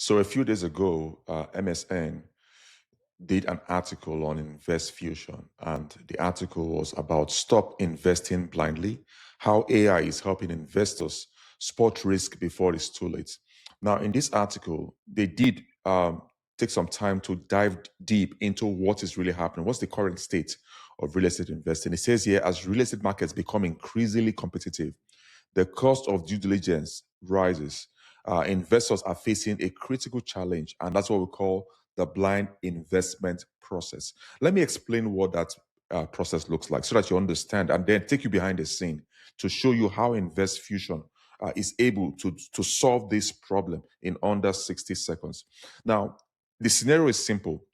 So a few days ago, MSN did an article on InvestFusion, and the article was about stop investing blindly, how AI is helping investors spot risk before it's too late. Now, in this article, they did take some time to dive deep into what is really happening. What's the current state of real estate investing? It says here, as real estate markets become increasingly competitive, the cost of due diligence rises. Investors are facing a critical challenge, and that's what we call the blind investment process. Let me explain what that process looks like so that you understand, and then take you behind the scene to show you how InvestFusion is able to solve this problem in under 60 seconds. Now, the scenario is simple.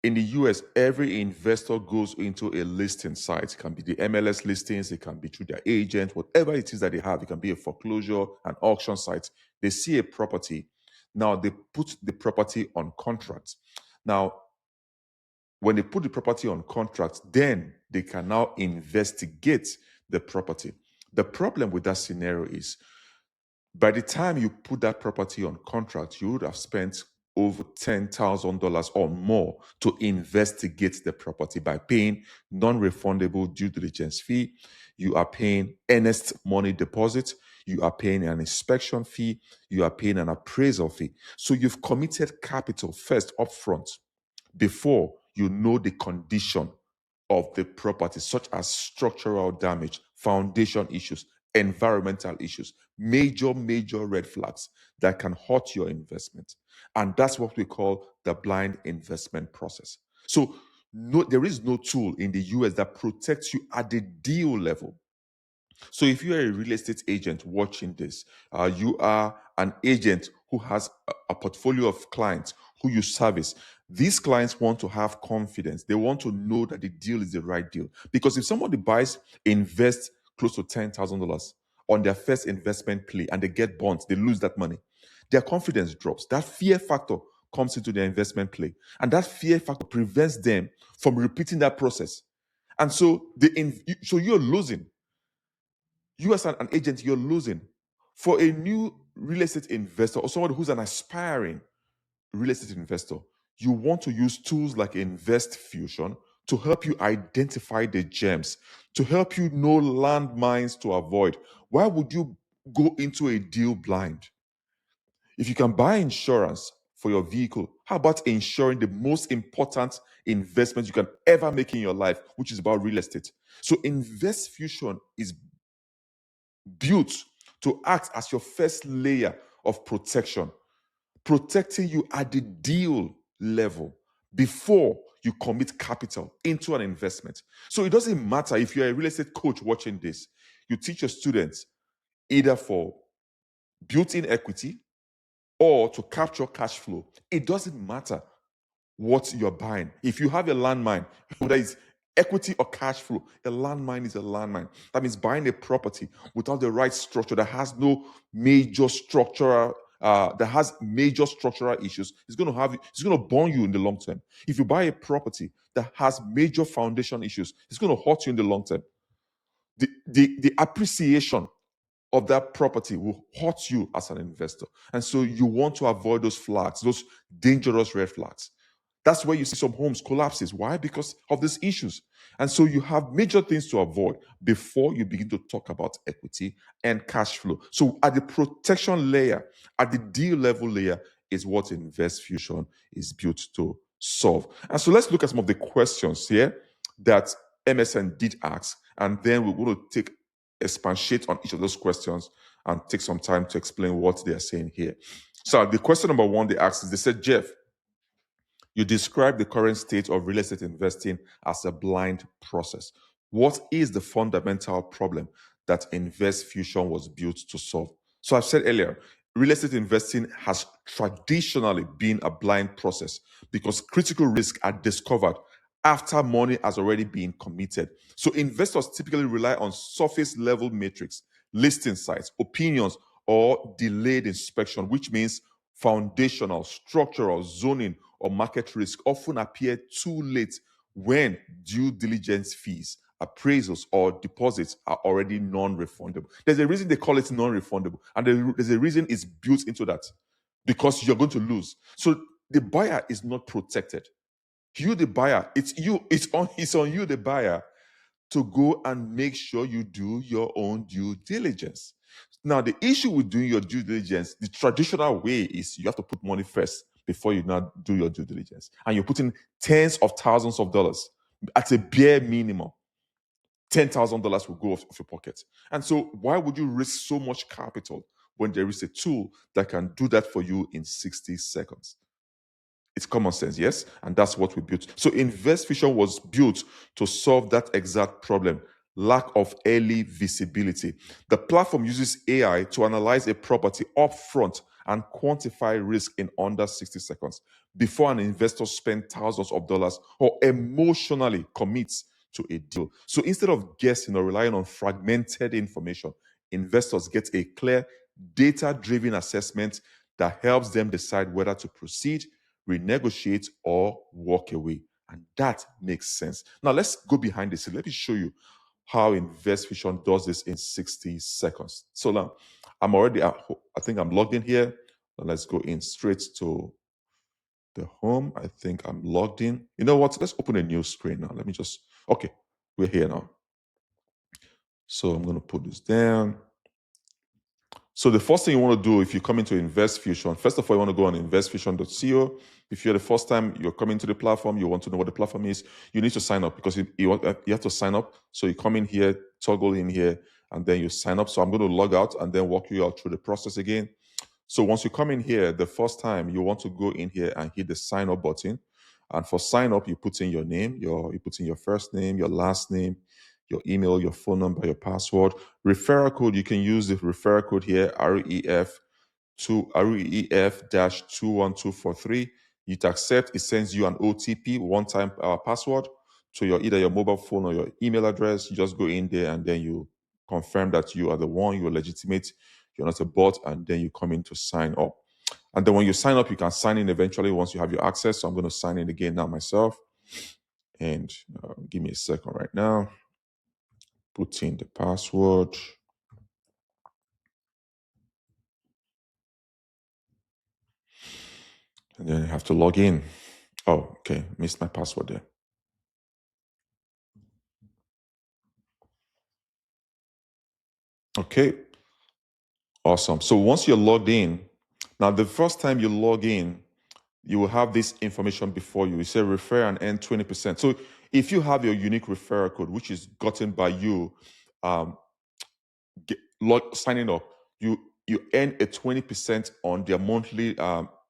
In the US, every investor goes into a listing site. It can be the MLS listings, it can be through their agent, whatever it is that they have. It can be a foreclosure, an auction site. They see a property. Now, they put the property on contract. Now, when they put the property on contract, then they can now investigate the property. The problem with that scenario is by the time you put that property on contract, you would have spent over $10,000 or more to investigate the property by paying non-refundable due diligence fee. You are paying earnest money deposit. You are paying an inspection fee. You are paying an appraisal fee. So you've committed capital first upfront before you know the condition of the property, such as structural damage, foundation issues, environmental issues, major red flags that can hurt your investment. And that's what we call the blind investment process. So there is no tool in the US that protects you at the deal level. So if you are a real estate agent watching this, you are an agent who has a portfolio of clients who you service. These clients want to have confidence. They want to know that the deal is the right deal. Because if somebody invests close to $10,000 on their first investment play and they get bonds, they lose that money, their confidence drops. That fear factor comes into their investment play. And that fear factor prevents them from repeating that process. And so you're losing. You as an agent, you're losing. For a new real estate investor or someone who's an aspiring real estate investor, you want to use tools like InvestFusion to help you identify the gems, to help you know landmines to avoid. Why would you go into a deal blind? If you can buy insurance for your vehicle, how about insuring the most important investment you can ever make in your life, which is about real estate? So InvestFusion is built to act as your first layer of protection, protecting you at the deal level before you commit capital into an investment. So it doesn't matter if you're a real estate coach watching this, you teach your students either for built-in equity or to capture cash flow. It doesn't matter what you're buying. If you have a landmine, whether it's equity or cash flow, a landmine is a landmine. That means buying a property without the right structure that has no major structural issues, it's going to burn you in the long term. If you buy a property that has major foundation issues, it's going to hurt you in the long term. The appreciation of that property will hurt you as an investor. And so you want to avoid those flags, those dangerous red flags. That's where you see some homes collapses. Why? Because of these issues. And so you have major things to avoid before you begin to talk about equity and cash flow. So at the protection layer, at the deal level layer, is what InvestFusion is built to solve. And so let's look at some of the questions here that MSN did ask, and then we're going to expatiate on each of those questions and take some time to explain what they are saying here. So the question number one they asked is, they said, Jeff, you describe the current state of real estate investing as a blind process. What is the fundamental problem that InvestFusion was built to solve? So I've said earlier, real estate investing has traditionally been a blind process because critical risks are discovered after money has already been committed. So investors typically rely on surface level metrics, listing sites, opinions, or delayed inspection, which means foundational, structural, zoning, or market risk often appear too late when due diligence fees, appraisals, or deposits are already non-refundable. There's a reason they call it non-refundable, and there's a reason it's built into that. because you're going to lose. So the buyer is not protected. You, the buyer, it's on you, the buyer, to go and make sure you do your own due diligence. Now, the issue with doing your due diligence, the traditional way is you have to put money first before you now do your due diligence. And you're putting tens of thousands of dollars at a bare minimum. $10,000 will go off your pocket. And so, why would you risk so much capital when there is a tool that can do that for you in 60 seconds? It's common sense, yes? And that's what we built. So InvestFusion was built to solve that exact problem: lack of early visibility. The platform uses AI to analyze a property upfront and quantify risk in under 60 seconds before an investor spends thousands of dollars or emotionally commits to a deal. So instead of guessing or relying on fragmented information, investors get a clear, data-driven assessment that helps them decide whether to proceed, renegotiate, or walk away. And that makes sense. Now let's go behind the scene. Let me show you how InvestFusion does this in 60 seconds. So now I'm already I think I'm logged in here. Now let's go in straight to the home. I think I'm logged in. You know what? Let's open a new screen now. Let me just, okay, we're here now. So I'm going to put this down. So the first thing you want to do if you come into InvestFusion, first of all, you want to go on investfusion.co. If you're the first time you're coming to the platform, you want to know what the platform is, you need to sign up, because you have to sign up. So you come in here, toggle in here, and then you sign up. So I'm going to log out and then walk you out through the process again. So once you come in here, the first time you want to go in here and hit the sign up button. And for sign up, you put in your name, you put in your first name, your last name, your email, your phone number, your password. Referral code, you can use the referral code here, REF-21243. You accept, it sends you an OTP, one-time password, to either your mobile phone or your email address. You just go in there and then you confirm that you are the one, you're legitimate, you're not a bot, and then you come in to sign up. And then when you sign up, you can sign in eventually once you have your access. So I'm going to sign in again now myself. And give me a second right now. Put in the password. And then I have to log in. Oh, okay. Missed my password there. Okay. Awesome. So once you're logged in, now the first time you log in, you will have this information before you. It says refer and earn 20%. So if you have your unique referral code, which is gotten by you signing up, you earn a 20% on their monthly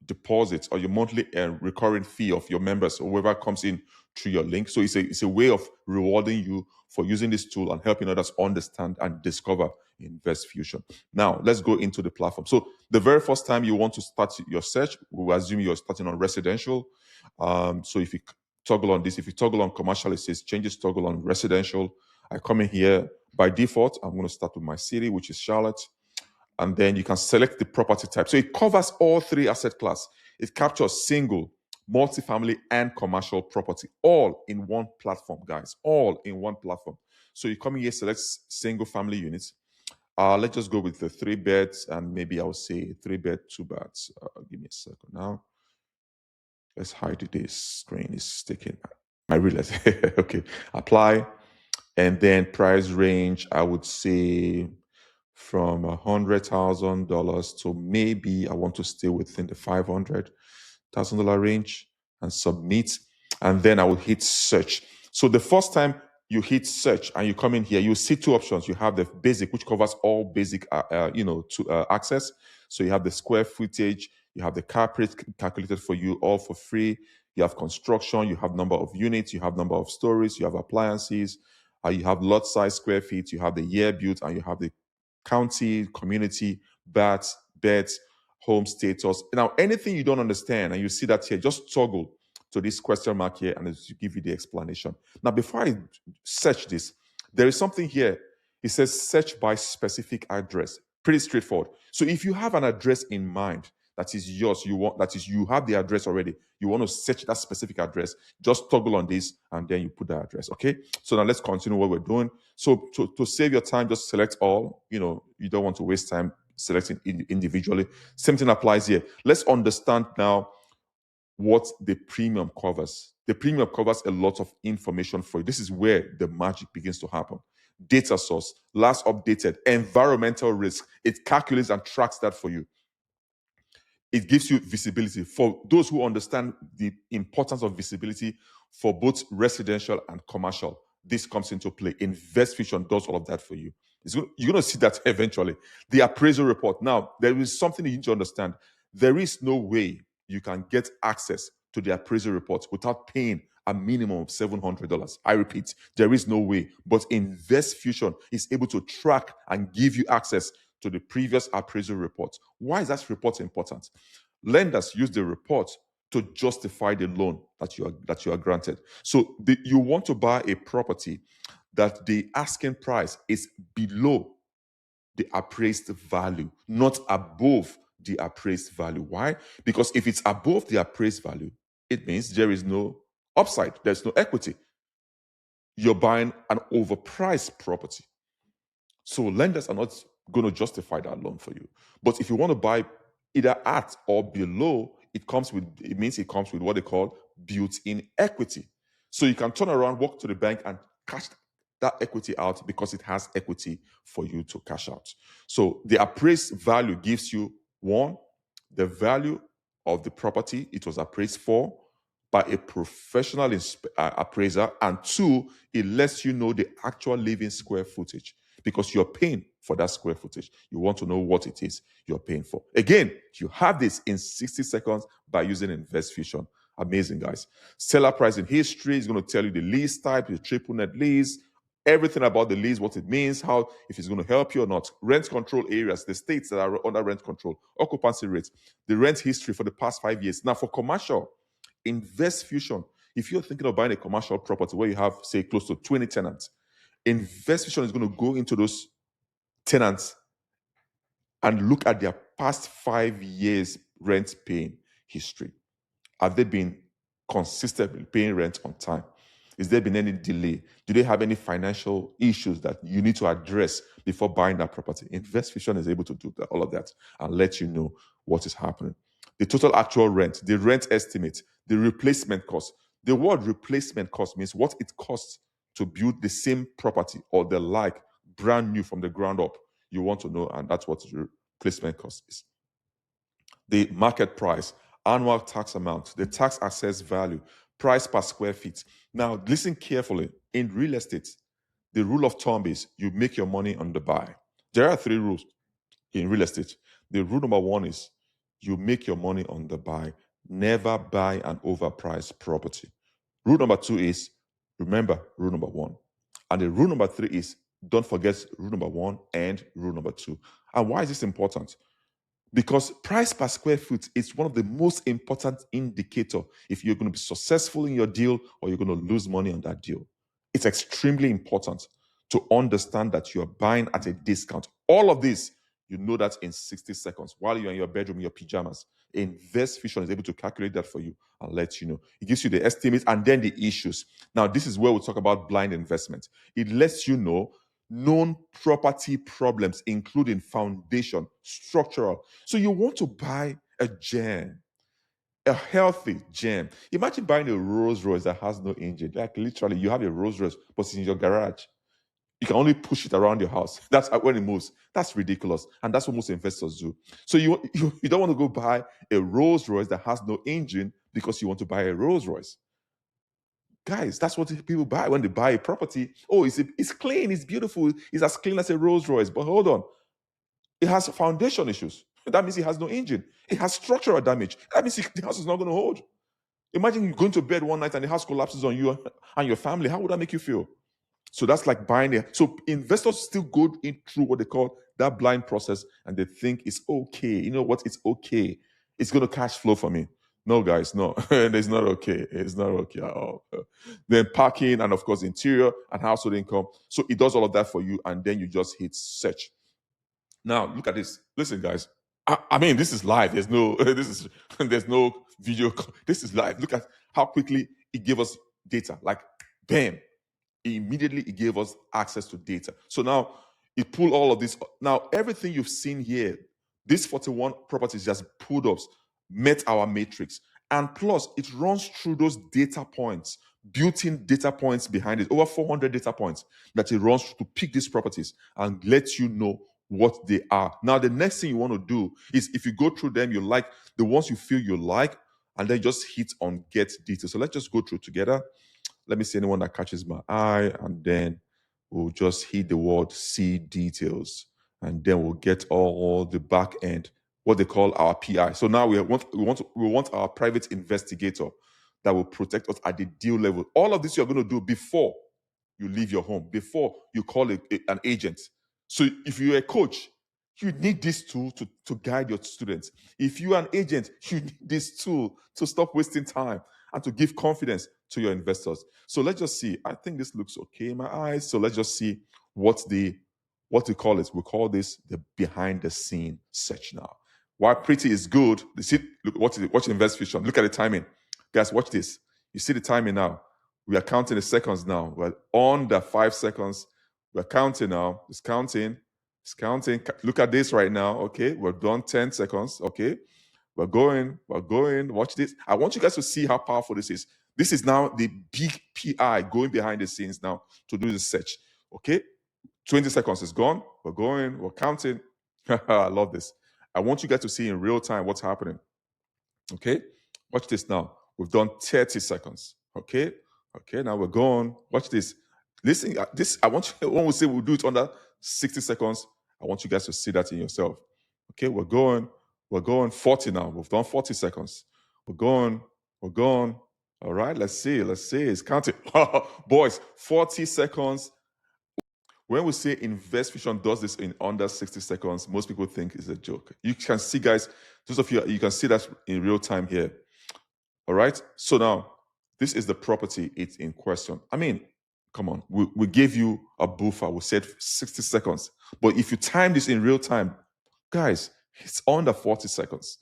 deposits or your monthly recurring fee of your members or whoever comes in through your link. So it's a way of rewarding you for using this tool and helping others understand and discover InvestFusion. Now let's go into the platform. So the very first time you want to start your search, we'll assume you're starting on residential. So if you toggle on this, if you toggle on commercial, it says changes, toggle on residential. I come in here. By default, I'm going to start with my city, which is Charlotte. And then you can select the property type. So it covers all three asset class. It captures single, multifamily, and commercial property, all in one platform, guys, all in one platform. So you come in here, select single family units. Let's just go with the 3 beds, and maybe I'll say 3 bed, 2 baths. Give me a second now. Let's hide this screen. It's taking my real estate. Okay, apply. And then price range, I would say from $100,000 to maybe I want to stay within the $500,000 range, and submit. And then I will hit search. So the first time you hit search and you come in here, you see 2 options. You have the basic, which covers all basic, access. So you have the square footage, you have the cap rate calculated for you, all for free. You have construction, you have number of units, you have number of stories, you have appliances, you have lot size, square feet, you have the year built, and you have the county, community, beds, home status. Now, anything you don't understand and you see that here, just toggle to this question mark here and it will give you the explanation. Now, before I search this, there is something here. It says search by specific address. Pretty straightforward. So if you have an address in mind that is yours, you have the address already, you want to search that specific address, just toggle on this and then you put the address. Okay. So now let's continue what we're doing. So to save your time, just select all. You don't want to waste time selecting individually. Same thing applies here. Let's understand now what the premium covers. The premium covers a lot of information for you. This is where the magic begins to happen. Data source, last updated, environmental risk. It calculates and tracks that for you. It gives you visibility. For those who understand the importance of visibility for both residential and commercial, this comes into play. InvestFusion does all of that for you. You're going to see that eventually. The appraisal report. Now, there is something you need to understand. There is no way you can get access to the appraisal report without paying a minimum of $700. I repeat, there is no way. But InvestFusion is able to track and give you access to the previous appraisal report. Why is that report important? Lenders use the report to justify the loan that you are granted. So you want to buy a property that the asking price is below the appraised value, not above the appraised value. Why? Because if it's above the appraised value, it means there is no upside, there's no equity. You're buying an overpriced property. So lenders are not going to justify that loan for you. But if you want to buy either at or below, it means it comes with what they call built-in equity. So you can turn around, walk to the bank and cash that equity out because it has equity for you to cash out. So the appraised value gives you, one, the value of the property it was appraised for by a professional appraiser, and two, it lets you know the actual living square footage because you're paying for that square footage. You want to know what it is you're paying for. Again, you have this in 60 seconds by using InvestFusion. Amazing, guys. Seller pricing history is going to tell you the lease type, the triple net lease, everything about the lease, what it means, how, if it's going to help you or not. Rent control areas, the states that are under rent control, occupancy rates, the rent history for the past 5 years. Now, for commercial, InvestFusion, if you're thinking of buying a commercial property where you have, say, close to 20 tenants, InvestFusion is going to go into those tenants and look at their past 5 years rent paying history. Have they been consistently paying rent on time? Is there been any delay? Do they have any financial issues that you need to address before buying that property? InvestFusion is able to do all of that and let you know what is happening. The total actual rent, the rent estimate, the replacement cost. The word replacement cost means what it costs to build the same property or the like brand new from the ground up. You want to know, and that's what the replacement cost is. The market price, annual tax amount, the tax assessed value, price per square feet. Now, listen carefully. In real estate, the rule of thumb is you make your money on the buy. There are 3 rules in real estate. The rule number 1 is you make your money on the buy. Never buy an overpriced property. Rule number 2 is, remember rule number 1. And the rule number 3 is, don't forget rule number 1 and rule number 2. And why is this important? Because price per square foot is one of the most important indicators if you're going to be successful in your deal or you're going to lose money on that deal. It's extremely important to understand that you're buying at a discount. All of this, you know that in 60 seconds while you're in your bedroom in your pajamas. InvestFusion is able to calculate that for you and let you know. It gives you the estimates and then the issues. Now, this is where we talk about blind investment. It lets you know known property problems, including foundation, structural. So you want to buy a gem, a healthy gem. Imagine buying a Rolls Royce that has no engine. Like literally, you have a Rolls Royce, but it's in your garage. You can only push it around your house. That's when it moves. That's ridiculous. And that's what most investors do. So you don't want to go buy a Rolls Royce that has no engine because you want to buy a Rolls Royce. Guys, that's what people buy when they buy a property. Oh, it's clean, it's beautiful, it's as clean as a Rolls Royce. But hold on, it has foundation issues. That means it has no engine. It has structural damage. That means the house is not going to hold. Imagine you going to bed one night and the house collapses on you and your family. How would that make you feel? So that's like buying it. So investors still go in through what they call that blind process and they think it's okay. You know what? It's okay. It's going to cash flow for me. No, guys, no. It's not okay. It's not okay at all. Then parking and, of course, interior and household income. So it does all of that for you, and then you just hit search. Now, look at this. Listen, guys. I mean, this is live. There's no there's no video. This is live. Look at how quickly it gave us data. Like, bam. Immediately, it gave us access to data. So now, It pulled all of this. Now, everything you've seen here, these 41 properties just pulled up, met our matrix. And plus, it runs through those data points, built-in data points behind it, over 400 data points that it runs through to pick these properties and let you know what they are. Now, the next thing you want to do is, if you go through them, you like the ones you feel you like, and then just hit on get details. So let's just go through together. Let me see anyone that catches my eye, and then we'll just hit the word see details, and then we'll get all the back end, what they call our PI. So now we want our private investigator that will protect us at the deal level. All of this you're going to do before you leave your home, before you call an agent. So if you're a coach, you need this tool to guide your students. If you're an agent, you need this tool to stop wasting time and to give confidence to your investors. So let's just see. I think this looks okay in my eyes. So let's just see what we call it. We call this the behind the scene search now. Why pretty is good. You see, look, watch InvestFusion. Look at the timing. Guys, watch this. You see the timing now. We are counting the seconds now. We're on the 5 seconds. We're counting now. It's counting. It's counting. Look at this right now. Okay, we're done 10 seconds. Okay, we're going. Watch this. I want you guys to see how powerful this is. This is now the big PI going behind the scenes now to do the search. Okay, 20 seconds is gone. We're going. We're counting. I love this. I want you guys to see in real time what's happening. Okay, watch this now. We've done 30 seconds. Okay, now we're going. Watch this. Listen, this, I want you, when we say we'll do it under 60 seconds, I want you guys to see that in yourself. Okay, we're going 40 now. We've done 40 seconds. We're going. All right, let's see. It's counting. Boys, 40 seconds. When we say InvestFusion does this in under 60 seconds, most people think it's a joke. You can see, guys, those of you can see that in real time here. All right, so now this is the property it's in question. I mean, come on, we gave you a buffer. We said 60 seconds, but if you time this in real time, guys, it's under 40 seconds.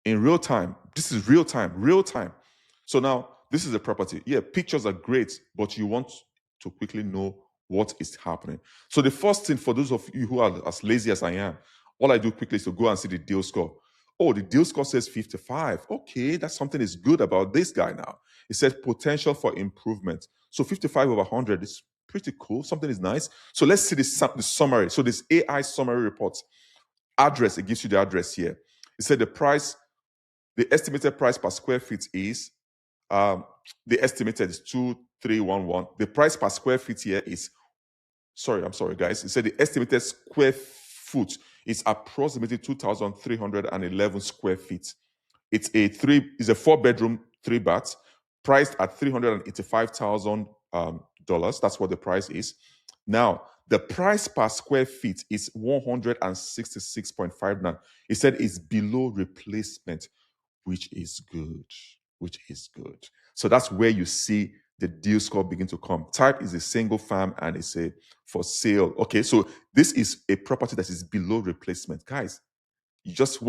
In real time, this is real time. So now this is the property. Yeah, pictures are great, but you want to quickly know what is happening. So the first thing, for those of you who are as lazy as I am, all I do quickly is to go and see the deal score. Oh, the deal score says 55. Okay, that's something is good about this guy now. It says potential for improvement. So 55 over 100 is pretty cool. Something is nice. So let's see the summary. So this AI summary report address, it gives you the address here. It said the estimated price per square feet is, the estimated is 2311. The price per square feet here is, I'm sorry, guys. It said the estimated square foot is approximately 2,311 square feet. It's a 4-bedroom, 3 baths, priced at $385,000. That's what the price is. Now, the price per square feet is 166.59. It said it's below replacement, which is good. So that's where you see the deal score begin to come. Type is a single farm and it's a for sale. Okay, so this is a property that is below replacement. Guys, you just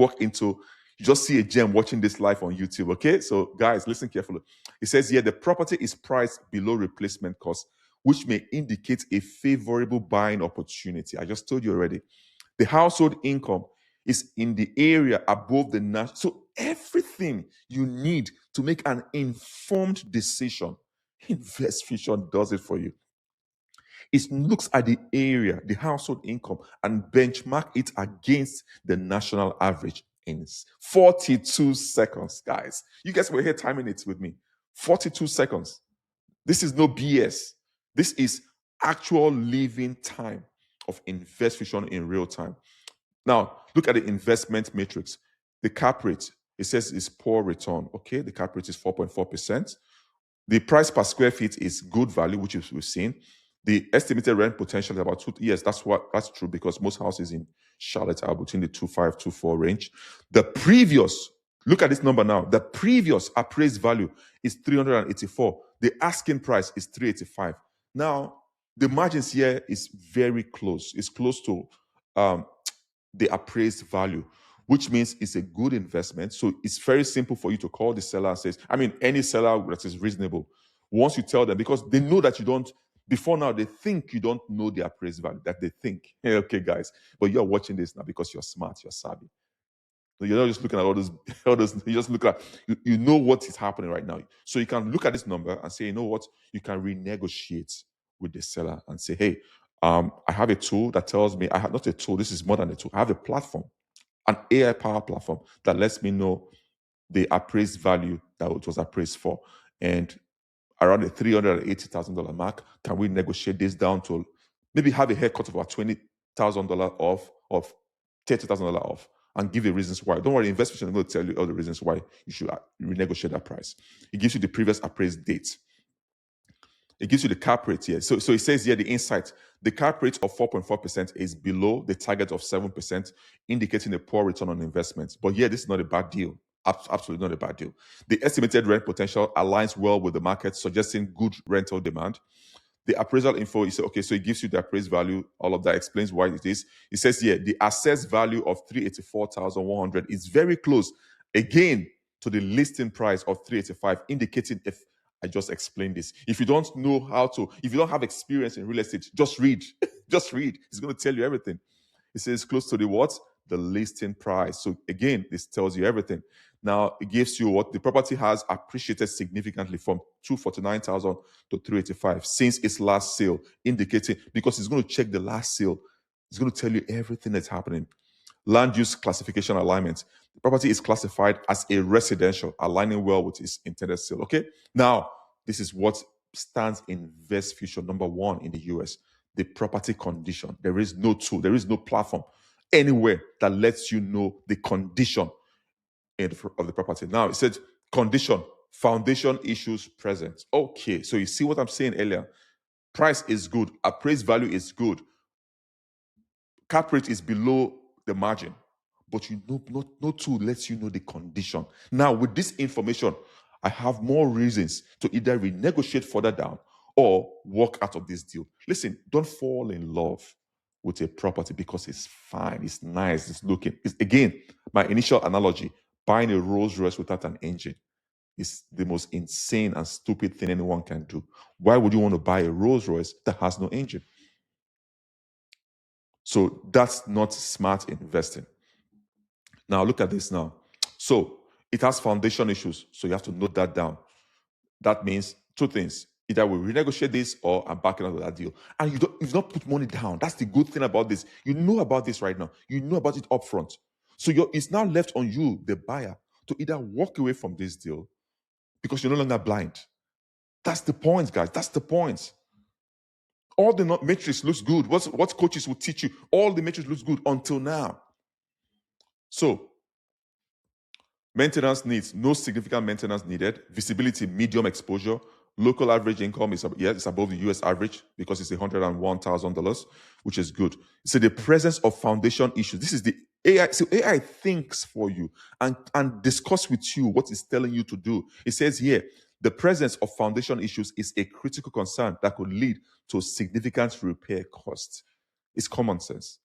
see a gem watching this live on YouTube. Okay, so guys, listen carefully. It says here the property is priced below replacement cost, which may indicate a favorable buying opportunity. I just told you already. The household income is in the area above the national. So everything you need to make an informed decision, InvestFusion does it for you. It looks at the area, the household income, and benchmark it against the national average in 42 seconds, guys. You guys were here timing it with me. 42 seconds. This is no BS. This is actual living time of InvestFusion in real time. Now, look at the investment matrix. The cap rate, it says is poor return. Okay, the cap rate is 4.4%. The price per square feet is good value, which we've seen. The estimated rent potential is about 2. Yes, that's true, because most houses in Charlotte are between the 2.5, 2.4 range. Look at this number now. The previous appraised value is 384. The asking price is 385. Now, the margins here is very close. It's close to the appraised value, which means it's a good investment. So it's very simple for you to call the seller and say, any seller that is reasonable, once you tell them, because they know that you don't Before now, they think you don't know the appraised value, that they think. Hey, okay, guys, but you're watching this now because you're smart, you're savvy. So you're not just looking at all those, all those, you just look at, you know what is happening right now. So you can look at this number and say, you know what, you can renegotiate with the seller and say, hey, I have a tool that tells me, I have not a tool, this is more than a tool. I have a platform, an AI power platform that lets me know the appraised value that it was appraised for. And around the $380,000 mark, can we negotiate this down to maybe have a haircut of about $20,000 off, of $30,000 off, and give the reasons why? Don't worry, InvestFusion is going to tell you all the reasons why you should renegotiate that price. It gives you the previous appraised date. It gives you the cap rate here. So it says here, the insight, the cap rate of 4.4% is below the target of 7%, indicating a poor return on investment. But here, this is not a bad deal. Absolutely not a bad deal. The estimated rent potential aligns well with the market, suggesting good rental demand. The appraisal info is okay, so it gives you the appraised value. All of that explains why it is. It says here the assessed value of 384,100 is very close, again, to the listing price of 385, indicating, if I just explained this, if you don't know how to, if you don't have experience in real estate, just read. Just read. It's going to tell you everything. It says close to the what? The listing price. So again, this tells you everything. Now it gives you what the property has appreciated significantly from 249,000 to 385 since its last sale, indicating, because it's going to check the last sale. It's going to tell you everything that's happening. Land use classification alignment. The property is classified as a residential, aligning well with its intended sale. Okay. Now, this is what stands in InvestFusion number one in the US. The property condition. There is no tool, there is no platform anywhere that lets you know the condition of the property. Now, it said condition, foundation issues present. Okay, so you see what I'm saying earlier. Price is good, appraised value is good, cap rate is below the margin, but you know, no tool lets you know the condition. Now, with this information, I have more reasons to either renegotiate further down or walk out of this deal. Listen, don't fall in love with a property because it's fine, it's nice, it's looking. It's, again, my initial analogy, buying a Rolls Royce without an engine is the most insane and stupid thing anyone can do. Why would you want to buy a Rolls Royce that has no engine? So that's not smart investing. Now look at this now. So it has foundation issues. So you have to note that down. That means two things. Either we renegotiate this or I'm backing out of that deal. And you've not put money down. That's the good thing about this. You know about this right now. You know about it upfront. So it's now left on you, the buyer, to either walk away from this deal because you're no longer blind. That's the point, guys. That's the point. All the matrix looks good. What coaches will teach you, all the matrix looks good until now. So, maintenance needs, no significant maintenance needed. Visibility, medium exposure. Local average income is it's above the US average because it's $101,000, which is good. So the presence of foundation issues. This is the AI. So AI thinks for you and discuss with you what it's telling you to do. It says here, the presence of foundation issues is a critical concern that could lead to significant repair costs. It's common sense.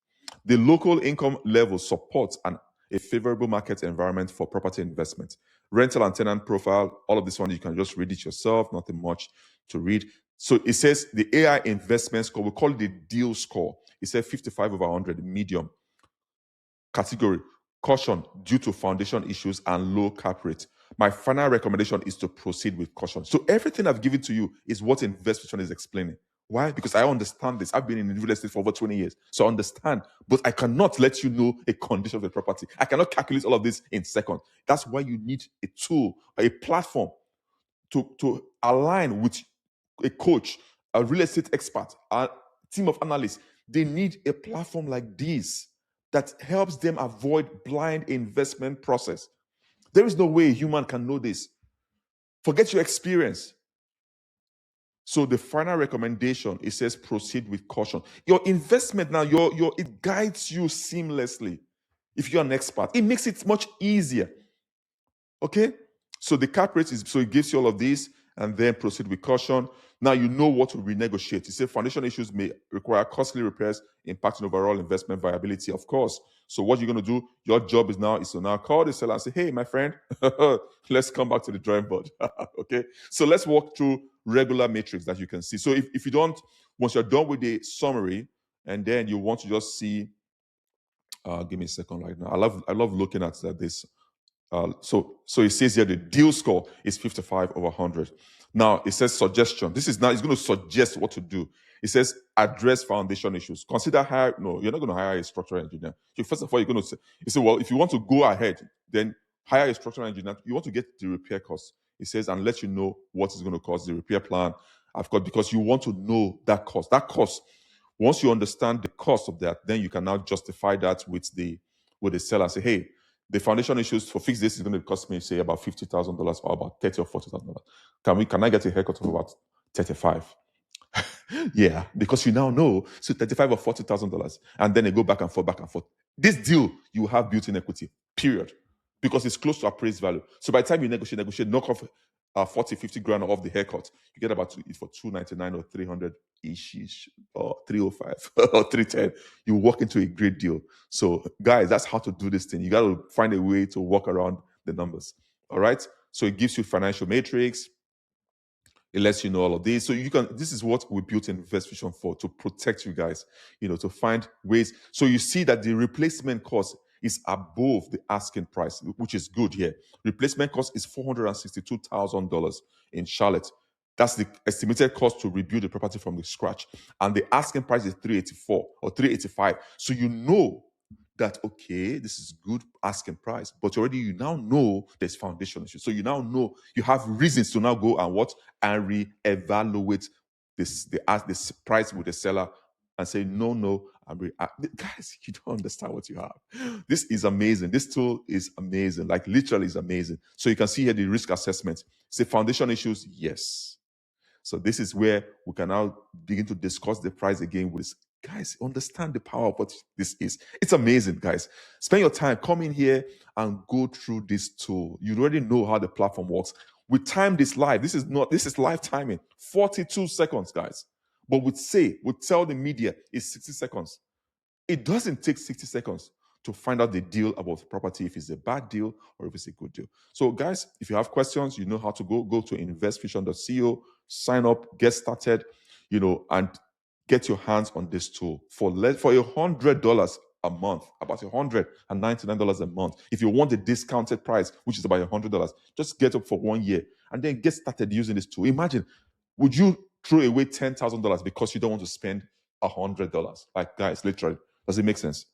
The local income level supports a favorable market environment for property investment. Rental and tenant profile, all of this one, you can just read it yourself, nothing much to read. So it says the AI investment score, we call it the deal score. It says 55 over 100, medium. Category, caution due to foundation issues and low cap rate. My final recommendation is to proceed with caution. So everything I've given to you is what InvestFusion is explaining. Why? Because I understand this. I've been in real estate for over 20 years. So I understand. But I cannot let you know a condition of the property. I cannot calculate all of this in seconds. That's why you need a tool, a platform to align with a coach, a real estate expert, a team of analysts. They need a platform like this that helps them avoid blind investment process. There is no way a human can know this. Forget your experience. So the final recommendation, it says proceed with caution. Your investment now, it guides you seamlessly. If you're an expert, it makes it much easier. Okay? So the cap rate is, so it gives you all of these, and then proceed with caution. Now you know what to renegotiate. You say foundation issues may require costly repairs, impacting overall investment viability, of course. So what you're going to do, your job is to now call the seller and say, hey, my friend, let's come back to the drawing board. Okay? So let's walk through regular matrix that you can see. So if you don't, once you're done with the summary, and then you want to just see, give me a second right now. I love looking at this. So it says here the deal score is 55 over 100. Now it says suggestion. This is now, it's going to suggest what to do. It says address foundation issues. Consider hire. No, you're not going to hire a structural engineer. So first of all, you're going to say, you say, well, if you want to go ahead, then hire a structural engineer. You want to get the repair cost. It says, and let you know what is going to cost, the repair plan. I've got, because you want to know that cost. That cost, once you understand the cost of that, then you can now justify that with the seller and say, hey, the foundation issues for fix this is going to cost me, say, about $50,000 or about $30,000 or $40,000. Can I get a haircut of about 35? Yeah, because you now know, so $35,000 or $40,000, and then they go back and forth, back and forth. This deal, you have built-in equity, period, because it's close to appraised value. So by the time you negotiate, knock off 40, 50 grand off the haircut, you get about it for $299 or $300-ish, or $305 or $310. You walk into a great deal. So guys, that's how to do this thing. You got to find a way to walk around the numbers. All right. So it gives you financial matrix. It lets you know all of this. So you can, this is what we built InvestFusion for, to protect you guys, to find ways. So you see that the replacement cost is above the asking price, which is good here. Replacement cost is $462,000 in Charlotte. That's the estimated cost to rebuild the property from the scratch. And the asking price is $384 or $385. So you know that, okay, this is good asking price, but already you now know there's foundation issues. So you now know, you have reasons to now go and re-evaluate this price with the seller and say, no, guys, you don't understand what you have. This is amazing. This tool is amazing, like literally is amazing. So you can see here the risk assessment. Say foundation issues, yes. So this is where we can now begin to discuss the price again with, guys, understand the power of what this is. It's amazing, guys. Spend your time, come in here and go through this tool. You already know how the platform works. We time this live. This is live timing. 42 seconds, guys. But we tell the media it's 60 seconds. It doesn't take 60 seconds to find out the deal about the property, if it's a bad deal or if it's a good deal. So guys, if you have questions, you know how to go to investfusion.co, sign up, get started, and get your hands on this tool for $100 a month, about $199 a month. If you want the discounted price, which is about $100, just get up for 1 year and then get started using this tool. Imagine, would you throw away $10,000 because you don't want to spend $100? Like, guys, literally, does it make sense?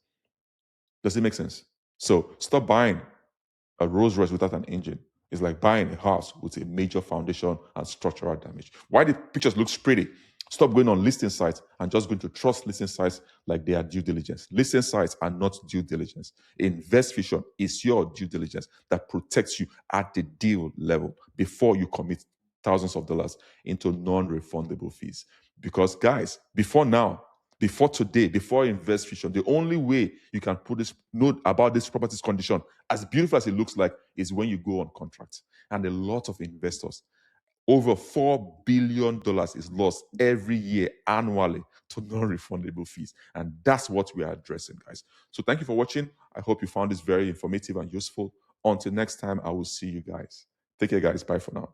Does it make sense? So stop buying a Rolls Royce without an engine. It's like buying a house with a major foundation and structural damage. Why the pictures looks pretty? Stop going on listing sites and just going to trust listing sites like they are due diligence. Listing sites are not due diligence. InvestFusion is your due diligence that protects you at the deal level before you commit thousands of dollars into non-refundable fees. Because guys, before today, before InvestFusion, the only way you can know about this property's condition, as beautiful as it looks like, is when you go on contract. And a lot of investors, over $4 billion is lost every year annually to non-refundable fees. And that's what we are addressing, guys. So thank you for watching. I hope you found this very informative and useful. Until next time, I will see you guys. Take care, guys. Bye for now.